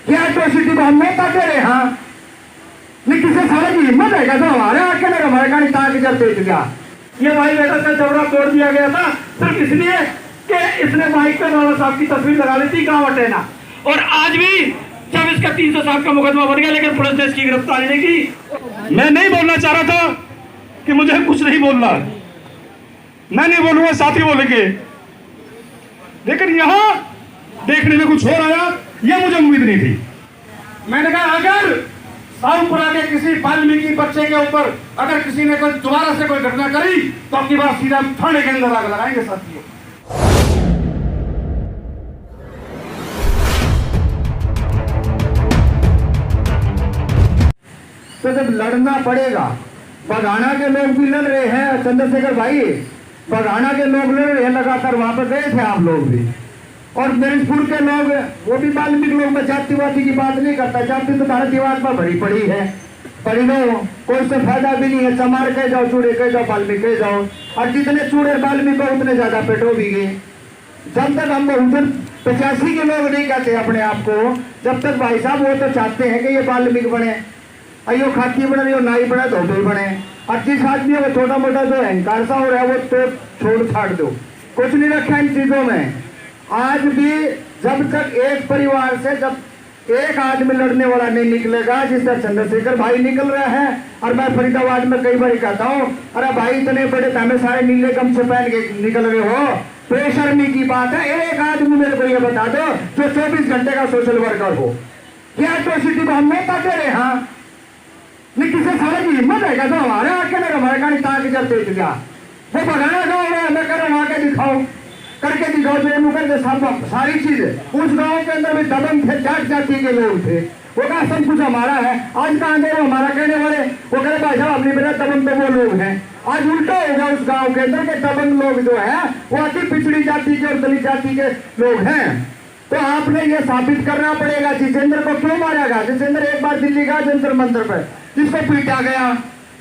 क्या एट्रोसिटी को हम नहीं ताके रहे? हाँ, नहीं किसी सारे की हिम्मत है क्या तो हमारे आके ना हमारे गाड़ी ताकि जब तेज गया। ये भाई बेटा से चौड़ा तोड़ दिया गया था सिर्फ इसलिए कि इसने बाइक पे बाबा साहब की तस्वीर लगा ली थी गाँव अटेना। और आज भी जब इसका 307 का मुकदमा बन गया लेकिन पुलिस ने इसकी गिरफ्तारी नहीं की। मैं नहीं बोलना चाह रहा था कि मुझे कुछ नहीं बोलना, मैं नहीं बोलूंगा, साथी बोलेंगे, लेकिन यहां देखने में कुछ हो रहा है यह मुझे उम्मीद नहीं थी। मैंने कहा अगर साहूपुरा के किसी वाल्मीकि बच्चे के ऊपर अगर किसी ने कोई दोबारा से कोई घटना करी तो आपकी बात सीधा थाने के अंदर आग लगाएंगे साथियों। तो जब लड़ना पड़ेगा, बघाना के लोग भी लड़ रहे हैं, चंद्रशेखर भाई बघाना के लोग लड़ रहे हैं लगातार, वहां पर गए थे आप लोग भी, और मिर्जपुर के लोग वो भी वाल्मीकि लोग में जातिवादी की बात नहीं करता, जाति तो भारतीयवाद पर भरी पड़ी है, पड़ी लो कोई से फायदा भी नहीं है, चमार के जाओ, चूड़े के जाओ, वाल्मीकि के जाओ, और जितने चूड़े वाल्मीकि उतने ज्यादा पेटो भी गए। जब तक हम उधर 85 के लोग नहीं कहते अपने आप को, जब तक भाई साहब वो तो चाहते हैं कि ये वाल्मीकि बने, अयो खाकी बने, यो नाई बने, धोबी बने, और जिस आदमी वो छोटा मोटा जो अहंकार सा हो रहा है वो तो छोड़ छाड़ दो, कुछ नहीं रखा इन चीजों में। आज भी जब तक एक परिवार से जब एक आदमी लड़ने वाला नहीं निकलेगा, जिस तरह चंद्रशेखर भाई निकल रहे हैं, और मैं फरीदाबाद में कई बार कहता हूँ, अरे भाई इतने बड़े हमें सारे नीले गमछे पहन के निकल रहे हो, बेशर्मी की बात है। एक आदमी मेरे को ये बता दो जो 24 घंटे का सोशल वर्कर हो, क्या एट्रोसिटी को हम नहीं ताके रहे? हाँ, नहीं किसी सारे की हिम्मत है क्या तो हमारे आके ना हमारे गाड़ी ताकि जब तेज गया। वो भगाना गाँव में हमें कर आके दिखाओ, करके दिखाओ, जो मुकर के सारी चीज उस गांव के अंदर भी दबंग थे, जाट जाति के लोग थे, वो कहा सब कुछ हमारा है। आज कहाँ गए वो हमारा कहने वाले, वो कहे भाई साहब अपनी बेटा दबंग तो वो लोग हैं। आज उल्टा होगा उस गांव के अंदर के दबंग लोग जो है वो अति पिछड़ी जाति के और दलित जाति के लोग हैं। तो आपने ये साबित करना पड़ेगा जितेंद्र को क्यों मारा गया। जितेंद्र एक बार दिल्ली गया जंतर मंतर पर, जिसको पीटा गया,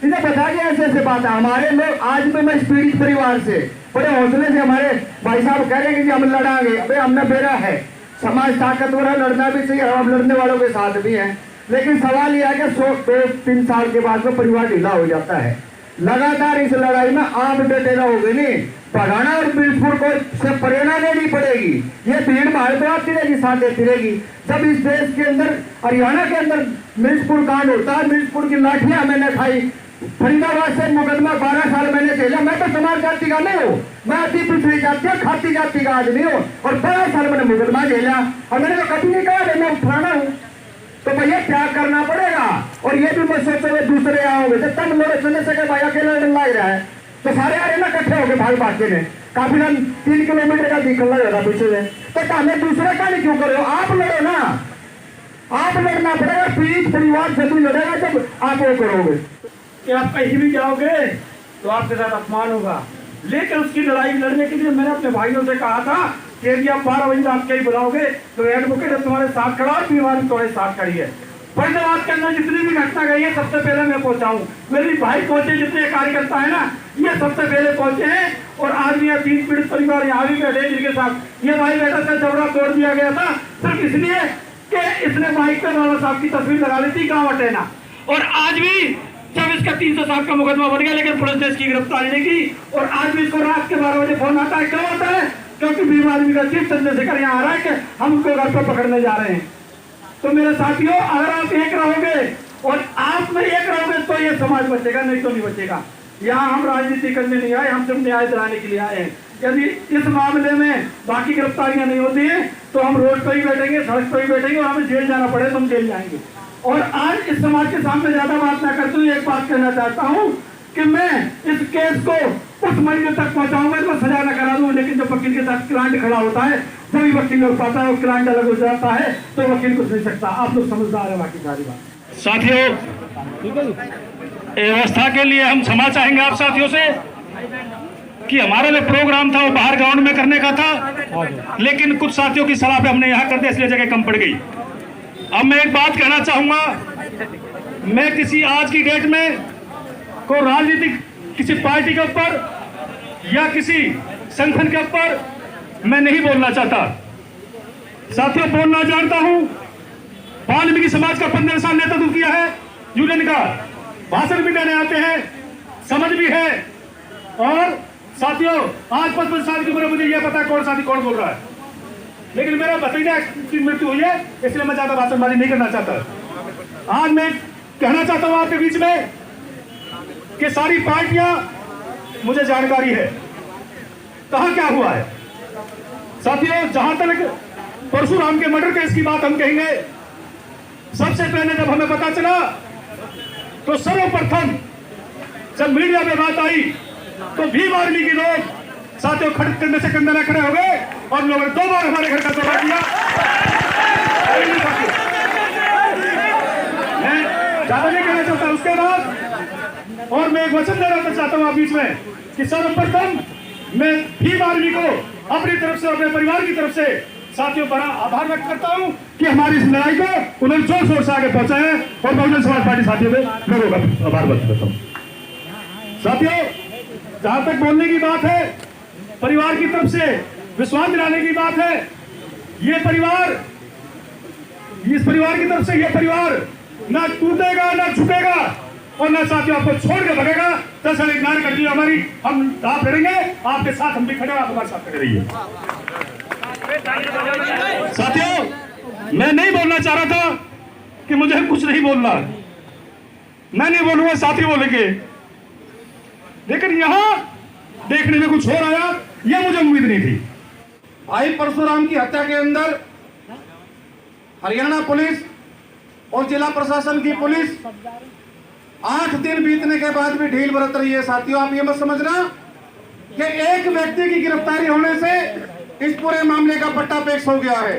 इन्हें बता गया ऐसे ऐसे बात है। हमारे लोग आज भी मैं इस पीड़ित परिवार से बड़े हौसले से हमारे भाई साहब कह रहे हैं कि हम लड़ाएंगे। अबे हमने बेरा है, समाज ताकतवर है, लड़ना भी चाहिए, हम लड़ने वालों के साथ भी हैं, लेकिन सवाल यह है कि 2-3 साल के बाद में परिवार ढीला हो जाता है। लगातार इस लड़ाई में आप डटे रहोगे नहीं, बघाना और मिर्जपुर को से प्रेरणा देनी पड़ेगी। ये भीड़ भाड़ तो आती रहेगी, साथ देती रहेगी। जब इस देश के अंदर हरियाणा के अंदर मिर्जपुर कांड होता है, मिर्जपुर की लाठियां मैंने खाई, फरीदाबाद से मुकदमा 12 साल मैंने झेला। मैं तो समाज जाति का नहीं हूँ, मैं अति पिछड़ी जाति खाती जाति का आदमी हूँ, और 12 साल मैंने मुकदमा झेला, और मैंने तो कभी नहीं कहा मैं फलाना हूँ। तो भैया क्या करना पड़ेगा। और ये भी मैं सोच रहे दूसरे आओगे तो तब लोग चंद्रशेखर भाई अकेला लग रहा है, तो सारे आ रहे ना इकट्ठे हो गए भाई बाकी ने, काफी 3 किलोमीटर का निकलना होगा पीछे से, तो हमें दूसरे का नहीं क्यों कर रहे हो? आप लड़ो ना, आप लड़ना पड़ेगा, पीठ परिवार से भी लड़ेगा जब आप वो करोगे कि आप कहीं भी जाओगे तो आपके साथ अपमान होगा। लेकिन उसकी लड़ाई लड़ने के लिए मैंने अपने भाइयों से कहा था कि यदि आप 12 बजे रात के ही बुलाओगे तो एडवोकेट तुम्हारे साथ खड़ा और बीमारी तुम्हारे साथ खड़ी है। फरीदाबाद के अंदर जितनी भी घटना गई है सबसे पहले मैं पहुंचा हूँ, मेरे भाई पहुंचे, जितने कार्यकर्ता है ना ये सबसे पहले पहुंचे हैं। और आज यहाँ 3 पीड़ित परिवार यहाँ भी बैठे जिनके साथ ये भाई बेटा से चौड़ा तोड़ दिया गया था सिर्फ इसलिए कि इसने बाइक पे बाबा साहब की तस्वीर लगा ली थी गाँव अटेना। और आज भी जब इसका 307 का मुकदमा बन गया लेकिन पुलिस ने इसकी गिरफ्तारी नहीं की। और आज भी इसको रात के 12 बजे फोन आता है, क्यों आता है? क्योंकि बीमार आदमी का चीफ चंद्रशेखर यहाँ आ रहा है कि हम उसको घर पर पकड़ने जा रहे हैं। तो मेरे साथियों, अगर आप एक रहोगे और आप में एक रहोगे तो ये समाज बचेगा, नहीं तो नहीं बचेगा। यहाँ हम राजनीति करने नहीं आए, हम सिर्फ न्याय दिलाने के लिए आए हैं। यदि इस मामले में बाकी गिरफ्तारियां नहीं होती है तो हम रोड पर ही बैठेंगे, सड़क पर ही बैठेंगे, और हमें जेल जाना पड़े तो हम जेल जाएंगे। और आज इस समाज के सामने ज्यादा बात ना करते हुए एक बात कहना चाहता हूँ कि मैं इस केस को उस मंजिल तक पहुंचाऊंगा, इसको सजा न करा दूं, लेकिन जब वकील के साथ क्लाइंट खड़ा होता है तभी वकील हो पाता है, और क्लाइंट अलग हो जाता है तो वकील कुछ नहीं सकता। आप लोग समझदार है, बाकी सारी बात। साथियों, व्यवस्था के लिए हम क्षमा चाहेंगे आप साथियों से कि हमारा जो प्रोग्राम था वो बाहर ग्राउंड में करने का था, लेकिन कुछ साथियों की सलाह पे हमने यहाँ कर दिया, इसलिए जगह कम पड़ गई। अब मैं एक बात कहना चाहूंगा, मैं किसी आज की डेट में को राजनीतिक किसी पार्टी के ऊपर या किसी संगठन के ऊपर मैं नहीं बोलना चाहता। साथियों, बोलना जानता हूं समाज का 15 साल नेतृत्व किया है यूनियन का, भाषण भी देने आते हैं, समझ भी है। और साथियों, आज 55 साल की उम्र मुझे यह पता है कौन साथी कौन बोल रहा है, लेकिन मेरा भतीजा की मृत्यु हुई है, इसलिए मैं ज्यादा भाषणबाजी नहीं करना चाहता। आज मैं कहना चाहता हूं आपके बीच में कि सारी पार्टियां, मुझे जानकारी है कहां क्या हुआ है। साथियों, जहां तक परशुराम के मर्डर केस की बात हम कहेंगे, सबसे पहले जब हमें पता चला तो सर्वप्रथम जब मीडिया में बात आई तो भीम आर्मी के लोग साथियों कंधे से कंधे में खड़े हो गए और लोगों ने 2 बार हमारे घर का दौरा किया। मैं ज्यादा नहीं कहना चाहता। उसके बाद और मैं एक वचन देना चाहता हूं आप बीच में कि सर्वप्रथम मैं भीम आर्मी को अपनी तरफ से, अपने परिवार की तरफ से साथियों बड़ा आभार व्यक्त करता हूं कि हमारी इस लड़ाई को उन्होंने जोर शोर से आगे पहुंचाया है और बहुजन समाज पार्टी साथियों में लोगों का आभार व्यक्त करता हूं। साथियों, जहां तक बोलने की बात है, परिवार की तरफ से विश्वास दिलाने की बात है, ये परिवार, इस परिवार की तरफ से ये परिवार ना टूटेगा ना झुकेगा और ना साथियों आपको छोड़ के भगेगा। दरअसल इग्नोर कर दिया हमारी, हम आप लड़ेंगे, आपके साथ हम भी खड़े, आप हमारे साथ खड़े रहिए। साथियों, मैं नहीं बोलना चाह रहा था कि मुझे कुछ नहीं बोलना, मैं नहीं बोलूंगा, साथी बोलेंगे, लेकिन यहां देखने में कुछ और आया, यह मुझे उम्मीद नहीं थी। भाई परशुराम की हत्या के अंदर हरियाणा पुलिस और जिला प्रशासन की पुलिस 8 दिन बीतने के बाद भी ढील बरत रही है। साथियों, आप ये मत समझना कि एक व्यक्ति की गिरफ्तारी होने से इस पूरे मामले का पट्टा पेश हो गया है।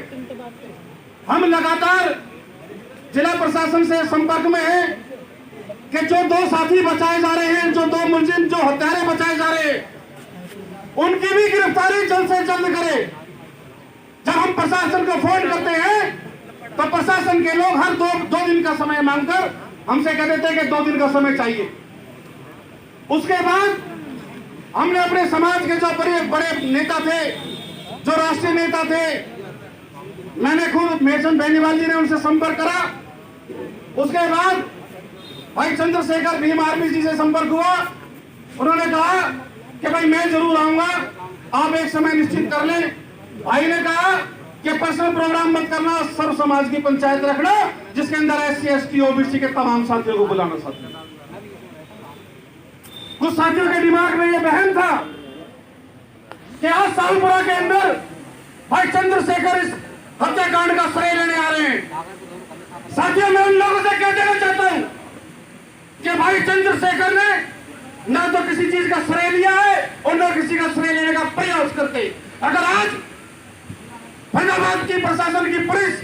हम लगातार जिला प्रशासन से संपर्क में हैं कि जो 2 साथी बचाए जा रहे हैं, जो 2 मुलजिम, जो हत्यारे बचाए जा रहे हैं, उनकी भी गिरफ्तारी जल्द से जल्द करें। जब हम प्रशासन को फोन करते हैं तो प्रशासन के लोग हर दो दिन का समय मांगकर हमसे कह देते हैं कि 2 दिन का समय चाहिए। उसके बाद हमने अपने समाज के जो बड़े नेता थे, जो राष्ट्रीय नेता थे, मैंने खुद मेजन बेनीवाल जी ने उनसे संपर्क करा। उसके बाद भाई चंद्रशेखर भीम आर्मी जी से संपर्क हुआ। उन्होंने कहा कि भाई मैं जरूर आऊंगा, आप एक समय निश्चित कर लें। भाई ने कहा कि पर्सनल प्रोग्राम मत करना, सर्व समाज की पंचायत रखना, जिसके अंदर SC ST OBC के तमाम साथियों को बुलाना। साथियों, कुछ साथियों के दिमाग में यह बहम था कि आज सालपुरा के अंदर भाई चंद्रशेखर इस हत्याकांड का श्रेय लेने आ रहे हैं। साथियों, मैं उन लोगों से कह देना चाहता हूं कि भाई चंद्रशेखर ने ना तो किसी चीज का श्रेय लिया है और ना किसी का श्रेय लेने का प्रयास करते। अगर आज फैजाबाद की प्रशासन की पुलिस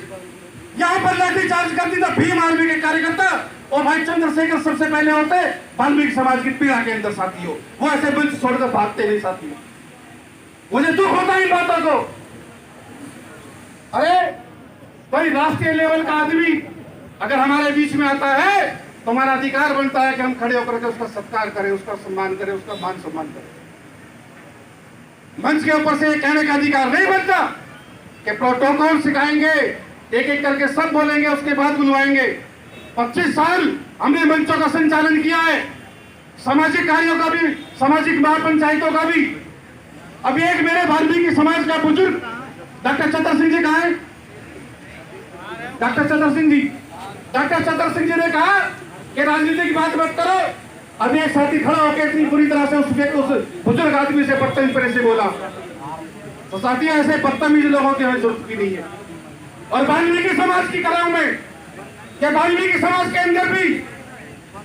यहां पर लाठीचार्ज करती तो भीम आर्मी के कार्यकर्ता और भाई चंद्रशेखर सबसे पहले होते वाल्मीकि समाज की पीड़ा के अंदर। साथियों, वो ऐसे बिल्कुल छोड़कर भागते नहीं। साथियों, मुझे दुख होता है इन बातों को। अरे भाई, राष्ट्रीय लेवल का आदमी अगर हमारे बीच में आता है तो हमारा अधिकार बनता है कि हम खड़े होकर के उसका सत्कार करें, उसका सम्मान करें, उसका मान सम्मान करें। मंच के ऊपर से कहने का अधिकार नहीं बनता कि प्रोटोकॉल सिखाएंगे, एक एक करके सब बोलेंगे, उसके बाद बुलवाएंगे। 25 साल हमने मंचों का संचालन किया है, सामाजिक कार्यों का भी, सामाजिक महापंचायतों का भी। अभी एक मेरे वाल्मीकि समाज का बुजुर्ग डॉक्टर चतर सिंह जी कहा है, डॉक्टर चतर सिंह जी ने कहा कि राजनीति की बात मत करो। अभी एक साथी खड़ा होकर इतनी बुरी तरह से उस बुजुर्ग आदमी से बदतमीज तरह से बोला। तो साथियों, ऐसे बदतमीज लोगों की हमें जरूरत भी नहीं है। और वाल्मीकि समाज की कलाओं में, क्या वाल्मीकि समाज के अंदर भी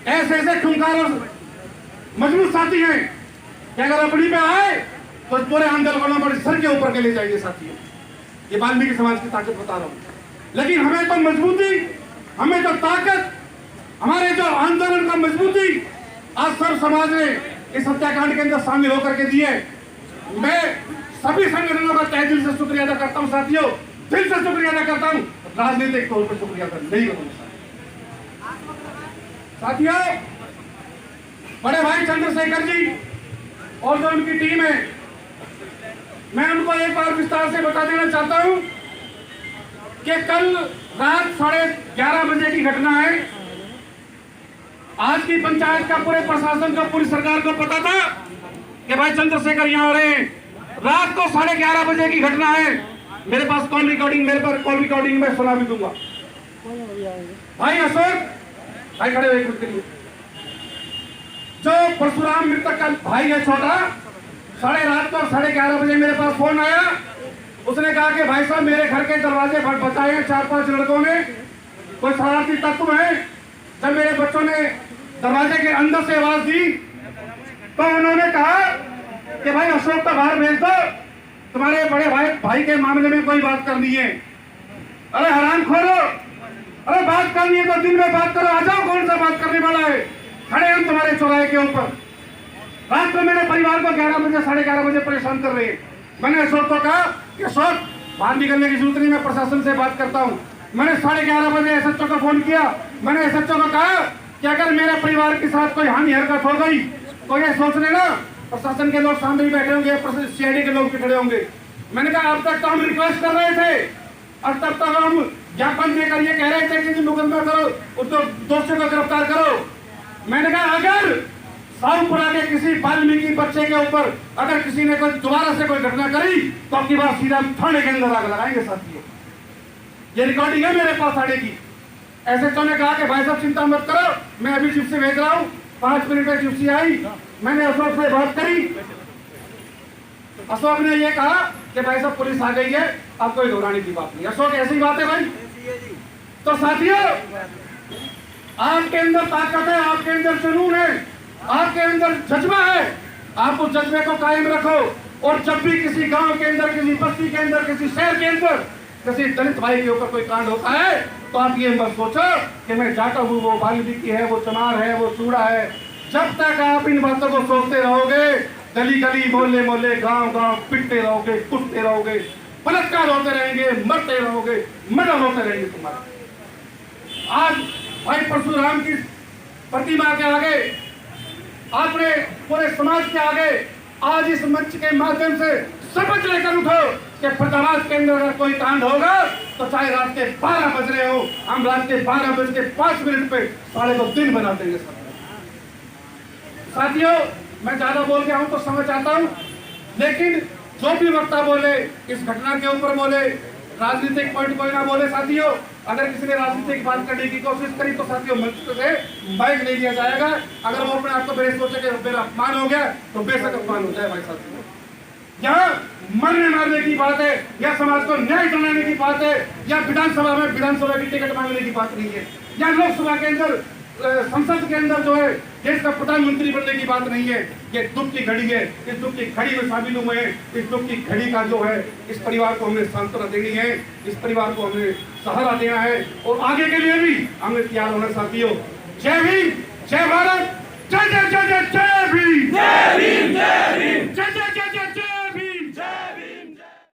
ऐसे खूंखार और मजबूत साथी हैं कि अगर अपनी पे आए तो पूरे आंदोलन बड़े सर के ऊपर के ले जाएंगे। साथियों, ये वाल्मीकि समाज की ताकत बता रहा हूं। लेकिन हमें तो मजबूती, हमें तो ताकत, हमारे जो आंदोलन का मजबूती आज सर्व समाज ने इस हत्याकांड के अंदर शामिल होकर के दिए। मैं सभी संगठनों का तहे दिल से शुक्रिया अदा करता हूं। साथियों, दिल से शुक्रिया अदा करता हूं, राजनीतिक तौर पर शुक्रिया नहीं करूंगा। साथियों, बड़े भाई चंद्रशेखर जी और जो उनकी टीम है, मैं उनको एक बार विस्तार से बता देना चाहता हूं कि कल रात 11:30 बजे की घटना है। आज की पंचायत का पूरे प्रशासन को, पूरी सरकार को पता था कि भाई चंद्रशेखर यहाँ आ रहे हैं। रात को 11:30 बजे की घटना है। मेरे पास कॉल रिकॉर्डिंग, मेरे पास कॉल रिकॉर्डिंग में सुना भी दूंगा। भाई अशोक भाई खड़े हुए कुछ करिए। जो परशुराम मृतक का भाई है छोटा, रात को 11:30 बजे मेरे पास फोन आया। उसने कहा कि भाई साहब मेरे घर के दरवाजे बचाए हैं 4-5 लड़कों ने, कोई शरारती तत्व है। जब मेरे बच्चों ने दरवाजे के अंदर से आवाज दी तो उन्होंने कहा कि भाई अशोक को बाहर भेज दो, तुम्हारे बड़े भाई के मामले में कोई बात करनी है। अरे हराम खोलो, अरे बात करनी है तो दिन में बात करो, आ जाओ, कौन सा बात करने वाला है, खड़े हम तुम्हारे चौराहे के ऊपर। रात को मेरे परिवार को 11 बजे 11:30 बजे परेशान कर रहे हैं। मैंने अशोक को कहा कि अशोक बाहर निकलने की जरूरत नहीं, मैं प्रशासन से बात करता हूँ। मैंने 11:30 बजे एसएचओ को फोन किया। मैंने एसएचओ को कहा कि अगर मेरे परिवार के साथ कोई हानि हरकत हो गई तो ये सोच लेना प्रशासन के लोग सामने ही बैठे होंगे, सीआईडी के लोग भी खड़े होंगे। मैंने कहा अब तक तो हम रिक्वेस्ट कर रहे थे, अब तक तो हम ज्ञापन देकर ये कह रहे थे कि मुकदमा करो, उसको दोषियों को गिरफ्तार करो। मैंने कहा अगर साहूपुरा के किसी वाल्मीकि बच्चे के ऊपर अगर किसी ने कोई दोबारा से कोई घटना करी तो आपकी बात सीधा थाने के अंदर आग लगाएंगे साथियों। ये रिकॉर्डिंग है मेरे पास थाने की। एसएचओ ने कहा कि भाई साहब चिंता मत करो, मैं अभी जिप्सी भेज रहा हूँ। 5 मिनट में जिप्सी आई। मैंने अशोक से बात करी। अशोक ने ये कहा कि भाई साहब पुलिस आ गई है, अब कोई घबराने की बात नहीं। अशोक ऐसी बात है भाई। तो साथियों आपके अंदर ताकत है, आपके अंदर जुनून है, आपके अंदर जज्बा है, आप उस जज्बे को कायम रखो। और जब भी किसी गांव के अंदर, किसी बस्ती के अंदर, किसी शहर के अंदर किसी दलित भाई के ऊपर कोई कांड होता है तो आप ये मत सोचो कि मैं जाटा हूँ, वो वाल्मीकि है, वो चमार है, वो चूड़ा है। जब तक आप इन बातों को सोचते रहोगे, गली गली, मोहल्ले मोहल्ले, गांव गांव पिटते रहोगे, कुटते रहोगे, बलात्कार होते रहेंगे, मरते रहोगे, मर्डर होते रहेंगे तुम्हारे। आज भाई परशुराम की प्रतिमा के आगे, आपने पूरे समाज के आगे आज इस मंच के माध्यम से शपथ लेकर उठो कि फरीदाबाद के अंदर अगर कोई कांड होगा तो चाहे रात के 12 बज रहे हो, हम रात के 12:05 पे 2:30 दिन बना देंगे। साथियों मैं ज्यादा बोल गया हूं तो समझ आता हूं, लेकिन जो भी वक्ता बोले इस घटना के ऊपर बोले, राजनीतिक पॉइंट कोई ना बोले। साथियों अगर किसी ने राजनीतिक बात करने की कोशिश करी तो साथियों मंच से बाइक नहीं लिया जाएगा। अगर वो अपने आप को बेहद सोचे कि मेरा अपमान हो गया तो बेशक अपमान हो जाए भाई साथियों। यहाँ मरने मारने की बात है या समाज को न्याय दिलाने की बात है या विधानसभा की टिकट मांगने की बात नहीं है, या लोकसभा के अंदर, संसद के अंदर जो है देश का प्रधानमंत्री बनने की बात नहीं है। ये दुख की घड़ी है, इस दुख की घड़ी में शामिल हुए हैं। इस दुख की घड़ी का जो है इस परिवार को हमें सांत्वना देनी है, इस परिवार को हमें सहारा देना है और आगे के लिए भी हमें तैयार होना। साथियों जय भीम, जय भारत।